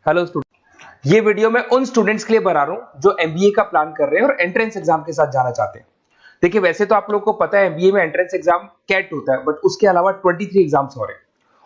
Hello student, ये video मैं उन स्टूडेंट्स के लिए बना रहा हूं जो एमबीए का प्लान कर रहे हैं और एंट्रेंस एग्जाम के साथ जाना चाहते हैं। देखिए, वैसे तो आप लोगों को पता है एमबीए में एंट्रेंस एग्जाम कैट होता है, बट उसके अलावा 23 एग्जाम्स हो रहे हैं।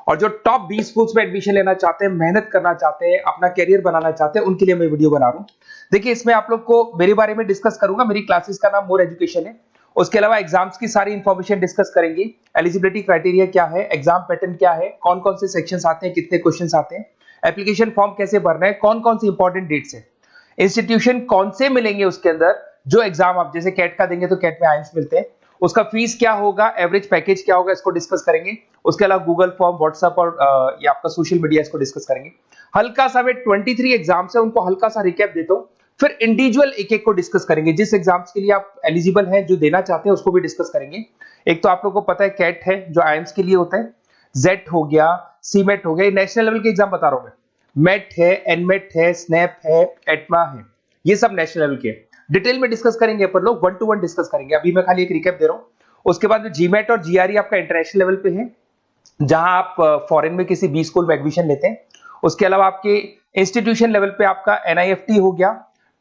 और जो टॉप 20 स्कूल्स में एडमिशन लेना चाहते हैं, मेहनत करना चाहते हैं, अपना कैरियर बनाना चाहते हैं, उनके लिए मैं वीडियो बना रहा हूं। देखिए, इसमें आप लोग को मेरे बारे में डिस्कस करूंगा। मेरी क्लासेस का नाम मोर एजुकेशन है। उसके अलावा एग्जाम्स की सारी इंफॉर्मेशन डिस्कस करेंगे। एलिजिबिलिटी क्राइटेरिया क्या है, एग्जाम पैटर्न क्या है, कौन कौन से सेक्शंस आते हैं, कितने क्वेश्चंस आते हैं, एप्लीकेशन फॉर्म कैसे भरना है, कौन कौन सी इंपॉर्टेंट डेट्स है, इंस्टीट्यूशन कौन से मिलेंगे उसके अंदर, जो एग्जाम आप जैसे कैट का देंगे तो कैट में आइम्स मिलते हैं, उसका फीस क्या होगा, एवरेज पैकेज क्या होगा, इसको डिस्कस करेंगे। उसके अलावा गूगल फॉर्म, व्हाट्सएप और ये आपका सोशल मीडिया, इसको डिस्कस करेंगे। हल्का सा वे 23 एग्जाम्स है, उनको हल्का सा रिकैप देता हूं, फिर इंडिविजुअल एक एक को डिस्कस करेंगे। जिस एग्जाम्स के लिए आप एलिजिबल हैं, जो देना चाहते हैं, उसको भी डिस्कस करेंगे। एक तो आप लोगों को पता है कैट है जो आइम्स के लिए होता है, जेट हो गया, सीमेट हो गया, नेशनल लेवल के एग्जाम बता रहा हूं मैं। मेट है, एनमेट है, स्नैप है, एटमा है, ये सब नेशनल लेवल के। डिटेल में डिस्कस करेंगे अपन लोग, 1 to 1 डिस्कस करेंगे। अभी मैं खाली एक रिकैप दे रहा हूं। उसके बाद में जीमेट और जीआरई आपका इंटरनेशनल लेवल पे है, जहां आप फॉरेन में किसी बी स्कूल में एडमिशन लेते हैं। उसके अलावा आपके इंस्टीट्यूशन लेवल पे आपका एनआईएफटी हो गया,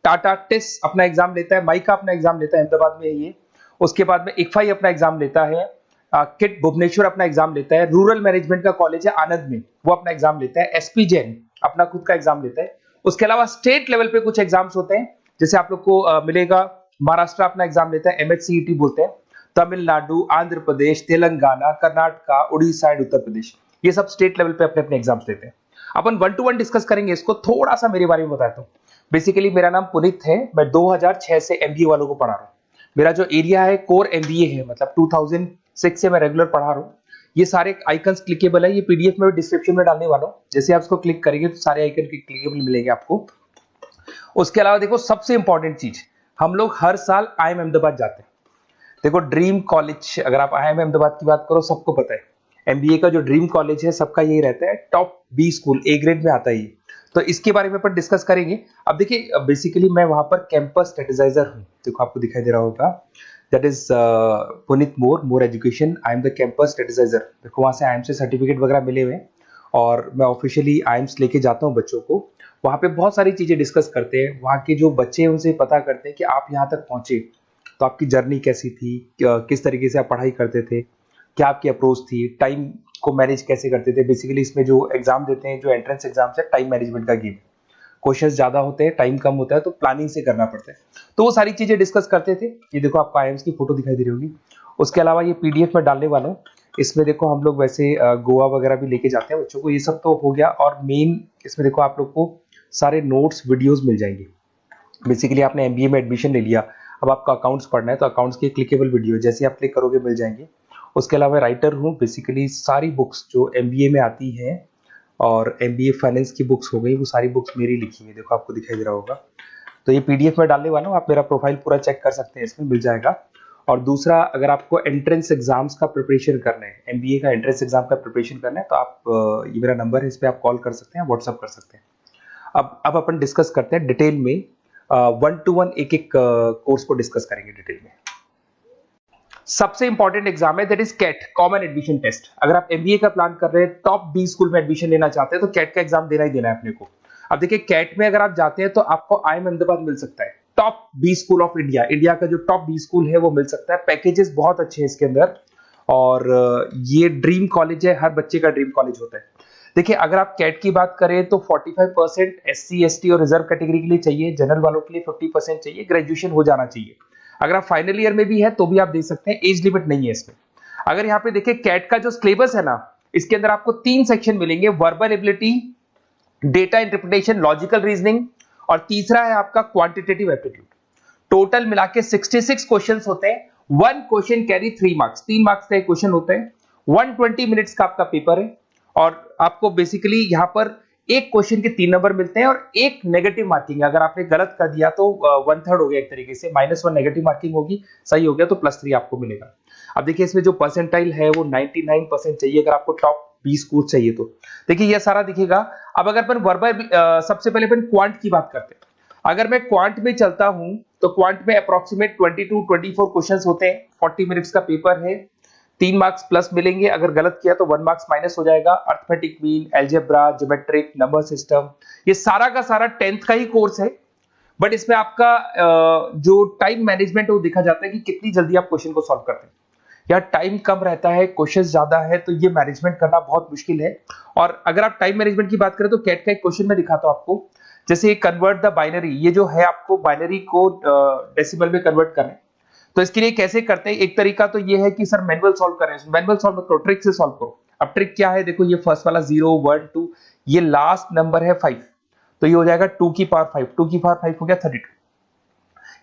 टाटा टिस अपना एग्जाम लेता है, माइका अपना एग्जाम लेता है, अहमदाबाद में है ये। उसके बाद में इक्फाई अपना एग्जाम लेता है, किट भुवनेश्वर अपना एग्जाम लेता है, रूरल मैनेजमेंट का कॉलेज है आनंद में, वो अपना एग्जाम लेता है, एसपी जैन अपना खुद का एग्जाम लेता है। उसके अलावा स्टेट लेवल पे कुछ एग्जाम्स होते हैं, जैसे आप लोग को मिलेगा, महाराष्ट्र अपना एग्जाम लेता है, एमएचसीईटी बोलते हैं, तमिलनाडु, आंध्र प्रदेश, तेलंगाना, कर्नाटका, उड़ीसा एंड उत्तर प्रदेश, ये सब स्टेट लेवल पे अपने अपने एग्जाम्स लेते हैं। अपन 1 to 1 डिस्कस करेंगे इसको। थोड़ा सा मेरे बारे में बताता हूँ। बेसिकली मेरा नाम पुनीत है, मैं 2006 से एमबीए वालों को पढ़ा रहा हूँ। मेरा जो एरिया है कोर एमबीए है, मतलब 2006 से मैं रेगुलर पढ़ा रहा हूँ। ये सारे आइकन्स क्लिकेबल है, ये पीडीएफ में डिस्क्रिप्शन में डालने वाला हूँ। जैसे आप इसको क्लिक करेंगे तो सारे आइकन क्लिकेबल मिलेंगे आपको। उसके अलावा देखो, सबसे इंपॉर्टेंट चीज, हम लोग हर साल आईएम अहमदाबाद जाते हैं। देखो, ड्रीम कॉलेज, अगर आप आईएम अहमदाबाद की बात करो, सबको पता है एमबीए का जो ड्रीम कॉलेज है सबका यही रहता है, top B school, A grade में आता है ये। तो इसके बारे में अपन डिस्कस करेंगे। अब देखिए, बेसिकली मैं वहां पर कैंपस स्ट्रेटेजाइजर हूँ। देखो, आपको दिखाई दे रहा होगा, that is Puneet More education, I am the campus strategizer. देखो, वहां से आईएम से सर्टिफिकेट वगैरह मिले हुए हैं और मैं ऑफिशियली आईएम्स लेके जाता हूँ बच्चों को। वहां पे बहुत सारी चीजें डिस्कस करते हैं, वहां के जो बच्चे हैं उनसे पता करते हैं कि आप यहाँ तक पहुंचे तो आपकी जर्नी कैसी थी, किस तरीके से आप पढ़ाई करते थे, क्या आपकी अप्रोच थी, टाइम को मैनेज कैसे करते थे। बेसिकली इसमें जो एग्जाम देते हैं, जो एंट्रेंस एग्जाम है, टाइम मैनेजमेंट का गेम। क्वेश्चंस ज्यादा होते हैं, टाइम कम होता है, तो प्लानिंग से करना पड़ता है। तो वो सारी चीजें डिस्कस करते थे। ये देखो, आपको आईएम्स की फोटो दिखाई दे रही होगी। उसके अलावा ये पीडीएफ में डालने वाला हूँ। इसमें देखो, हम लोग वैसे गोवा वगैरह भी लेके जाते हैं बच्चों को। ये सब तो हो गया, और मेन इसमें देखो आप लोग को सारे नोट्स, वीडियोस मिल जाएंगे। बेसिकली आपने एमबीए में एडमिशन ले लिया, अब आपका अकाउंट्स पढ़ना है, तो अकाउंट्स की क्लिकेबल वीडियो जैसे आप क्लिक करोगे मिल जाएंगे। उसके अलावा राइटर हूँ, बेसिकली सारी बुक्स जो एमबीए में आती हैं और एमबीए फाइनेंस की बुक्स हो गई, वो सारी बुक्स मेरी लिखी है। देखो, आपको दिखाई दे रहा होगा। तो ये पीडीएफ में डालने वाला हूँ, आप मेरा प्रोफाइल पूरा चेक कर सकते हैं, इसमें मिल जाएगा। और दूसरा, अगर आपको एंट्रेंस एग्जाम्स का प्रिपरेशन करना है, एमबीए का एंट्रेंस एग्जाम का प्रिपरेशन करना है, तो आप ये मेरा नंबर है, इस पर आप कॉल कर सकते हैं, व्हाट्सअप कर सकते हैं। अब अपन डिस्कस करते हैं डिटेल में, 1 to 1 एक एक कोर्स को डिस्कस करेंगे डिटेल में। सबसे इंपॉर्टेंट एग्जाम है, that is CAT, common admission test. अगर आप एमबीए का प्लान कर रहे हैं, टॉप बी स्कूल में एडमिशन लेना चाहते हैं, तो कैट का एग्जाम देना ही देना है अपने को। अब देखिए, कैट में अगर आप जाते हैं तो आपको आईएम अहमदाबाद मिल सकता है, top B school of India, India का जो टॉप बी स्कूल है वो मिल सकता है। पैकेजेस बहुत अच्छे हैं इसके अंदर, और ये ड्रीम कॉलेज है, हर बच्चे का ड्रीम कॉलेज होता है। देखिए, अगर आप कैट की बात करें तो 45% एससी एसटी और रिजर्व कैटेगरी के लिए चाहिए, जनरल वालों के लिए 50% चाहिए, ग्रेजुएशन हो जाना चाहिए। अगर आप फाइनल ईयर में भी है तो भी आप दे सकते हैं, एज लिमिट नहीं है इसमें। अगर यहाँ पे देखिए, कैट का जो सिलेबस है ना, इसके अंदर आपको 3 सेक्शन मिलेंगे, verbal ability, data interpretation, logical reasoning, और तीसरा है आपका क्वांटिटेटिव एप्टीट्यूड। टोटल मिला के 66 क्वेश्चंस होते हैं। 1 क्वेश्चन कैरी 3 मार्क्स, 3 मार्क्स का एक क्वेश्चन होता है। 120 मिनट्स का आपका पेपर है, और आपको बेसिकली यहाँ पर एक क्वेश्चन के 3 नंबर मिलते हैं और एक नेगेटिव मार्किंग। अगर आपने गलत कर दिया तो 1/3 हो गया एक तरीके से, -1 नेगेटिव मार्किंग होगी, सही हो गया तो +3 आपको मिलेगा। अब देखिए, इसमें जो परसेंटाइल है वो 99% चाहिए, अगर आपको टॉप 20 स्कोर चाहिए तो। देखिए, ये सारा दिखेगा। अब अगर अपन वर्बल, सबसे पहले अपन क्वांट की बात करते हैं। अगर मैं क्वांट में चलता हूं तो क्वांट में अप्रोक्सीमेट 22-24 क्वेश्चंस होते हैं, 40 मिनट्स का पेपर है। 3 मार्क्स प्लस मिलेंगे, अगर गलत किया तो 1 मार्क्स माइनस हो जाएगा। Arithmetic mean, algebra, geometric, number system, ये सारा का सारा 10th का ही कोर्स है, बट इसमें आपका जो टाइम मैनेजमेंट है वो देखा जाता है कि कितनी जल्दी आप क्वेश्चन को सॉल्व करते हैं। या टाइम कम रहता है, क्वेश्चन ज्यादा है, तो ये मैनेजमेंट करना बहुत मुश्किल है। और अगर आप टाइम मैनेजमेंट की बात करें तो कैट का एक क्वेश्चन मैं दिखाता हूं आपको। जैसे कन्वर्ट द बाइनरी, ये जो है आपको बाइनरी को डेसिमल में कन्वर्ट करना है, तो इसके लिए कैसे करते हैं? एक तरीका तो ये है कि सर मैनुअल सॉल्व करें, मैनुअल सॉल्व करो, ट्रिक से सॉल्व करो। अब ट्रिक क्या है? देखो, ये फर्स्ट वाला 0 1 2, ये लास्ट नंबर है 5, तो ये हो जाएगा 2 की पावर 5, 2 की पावर 5 हो गया 32।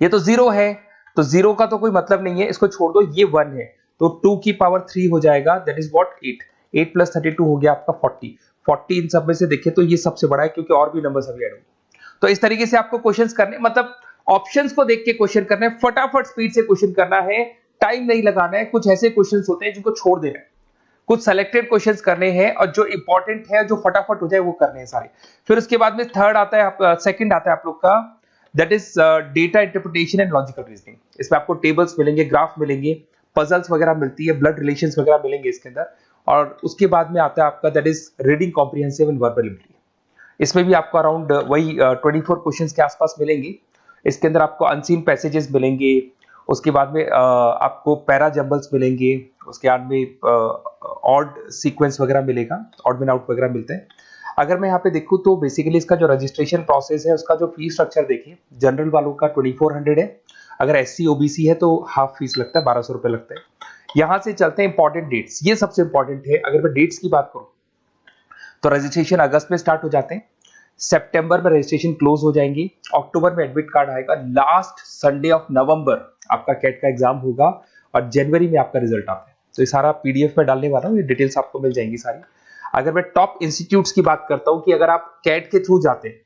ये तो 0 है, तो 0 का तो कोई मतलब नहीं है, इसको छोड़ दो, ये 1 है, तो 2 की पावर 3 हो जाएगा, दैट इज व्हाट 8। 8 प्लस 32 हो गया आपका 40। 40 इन सब में से देखें तो ये सबसे बड़ा है, क्योंकि और भी नंबर्स अभी ऐड होंगे। तो इस तरीके से आपको क्वेश्चंस करने, मतलब ऑप्शंस को देख के क्वेश्चन करना है, फटाफट स्पीड से क्वेश्चन करना है, टाइम नहीं लगाना है। कुछ ऐसे क्वेश्चंस होते हैं जिनको छोड़ देना है, कुछ सेलेक्टेड क्वेश्चंस करने हैं, और जो इंपॉर्टेंट है, जो फटाफट हो जाए, वो करने हैं सारे। फिर उसके बाद में थर्ड आता है, सेकंड आता है आप लोग का, that is data interpretation and logical reasoning. इसमें आपको टेबल्स मिलेंगे, ग्राफ मिलेंगे, पजल्स वगैरह मिलती है, ब्लड रिलेशंस वगैरह मिलेंगे इसके अंदर। और उसके बाद में आता है आपका that is reading comprehensive and verbal ability. इसमें भी आपको अराउंड वही 24 क्वेश्चंस के आसपास मिलेंगे। इसके अंदर आपको अनसीन पैसेजेस मिलेंगे, उसके बाद में आपको पैरा जंबल्स मिलेंगे, उसके बाद में ऑड सीक्वेंस वगैरह मिलेगा, ऑड मैन आउट वगैरह मिलते हैं। अगर मैं यहाँ पे देखूँ तो बेसिकली इसका जो रजिस्ट्रेशन प्रोसेस है, उसका जो फीस स्ट्रक्चर देखिए, जनरल वालों का 2400 है, अगर SC OBC है तो हाफ फीस लगता है, 1200 रुपए लगता है। यहाँ से चलते हैं इंपॉर्टेंट डेट्स, ये सबसे इंपॉर्टेंट है। अगर मैं डेट्स की बात करूँ तो रजिस्ट्रेशन अगस्त में स्टार्ट हो जाते हैं, सितंबर में रजिस्ट्रेशन क्लोज हो जाएंगी, अक्टूबर में एडमिट कार्ड आएगा, लास्ट संडे ऑफ नवंबर आपका कैट का एग्जाम होगा, और जनवरी में आपका रिजल्ट आता है। तो ये सारा PDF में डालने वाला हूँ, ये डिटेल्स आपको मिल जाएंगी सारी। अगर मैं टॉप इंस्टीट्यूट्स की बात करता हूँ कि अगर आप कैट के थ्रू जाते हैं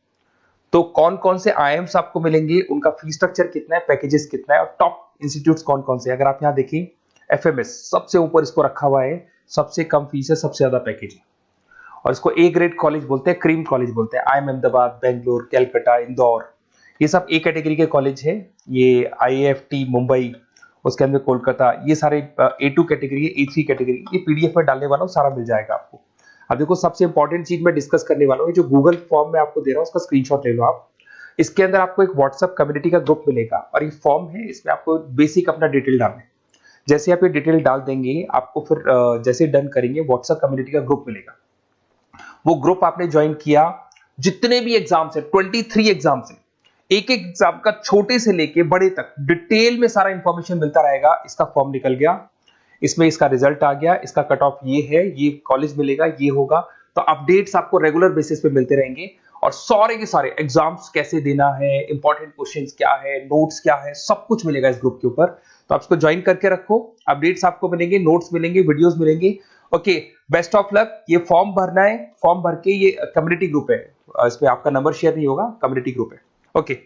तो कौन कौन से IIMs आपको मिलेंगे, उनका फीस स्ट्रक्चर कितना है, पैकेजेस कितना है, और टॉप इंस्टीट्यूट्स कौन कौन से। अगर आप यहाँ देखें, FMS सबसे ऊपर इसको रखा हुआ है, सबसे कम फीस है, सबसे ज्यादा पैकेज है, और इसको A ग्रेड कॉलेज बोलते हैं, क्रीम कॉलेज बोलते हैं। IIM अहमदाबाद, बेंगलोर, कैलकाटा, इंदौर, ये सब A कैटेगरी के कॉलेज है। ये IIFT मुंबई, उसके अंदर कोलकाता, ये सारे A2 कैटेगरी, A3 कैटेगरी। ये PDF में डालने वाला हूँ, सारा मिल जाएगा आपको। अब देखो, सबसे इंपॉर्टेंट चीज मैं डिस्कस करने वाला हूँ, जो गूगल फॉर्म में आपको दे रहा हूँ, उसका स्क्रीनशॉट ले लो आप। इसके अंदर आपको एक व्हाट्सएप कम्युनिटी का ग्रुप मिलेगा, और ये फॉर्म है, इसमें आपको बेसिक अपना डिटेल डालना है। जैसे आप ये डिटेल डाल देंगे, आपको फिर जैसे डन करेंगे, व्हाट्सएप कम्युनिटी का ग्रुप मिलेगा। वो ग्रुप आपने ज्वाइन किया, जितने भी एग्जाम्स है, 23 एग्जाम्स है, एक एक एग्जाम का छोटे से लेके बड़े तक डिटेल में सारा इंफॉर्मेशन मिलता रहेगा। इसका फॉर्म निकल गया, इसमें इसका रिजल्ट आ गया, इसका कट ऑफ ये है, ये कॉलेज मिलेगा, ये होगा। तो अपडेट्स आपको रेगुलर बेसिस पे मिलते रहेंगे, और सारे के सारे एग्जाम्स कैसे देना है, इंपॉर्टेंट क्वेश्चंस क्या है, नोट्स क्या है, सब कुछ मिलेगा इस ग्रुप के ऊपर। तो आप इसको ज्वाइन करके रखो, अपडेट्स आपको मिलेंगे, नोट्स मिलेंगे, वीडियोस मिलेंगे। Okay, best of luck. ये फॉर्म भरना है, फॉर्म भर के, ये कम्युनिटी ग्रुप है, इसमें आपका नंबर शेयर नहीं होगा, कम्युनिटी ग्रुप है। ओके।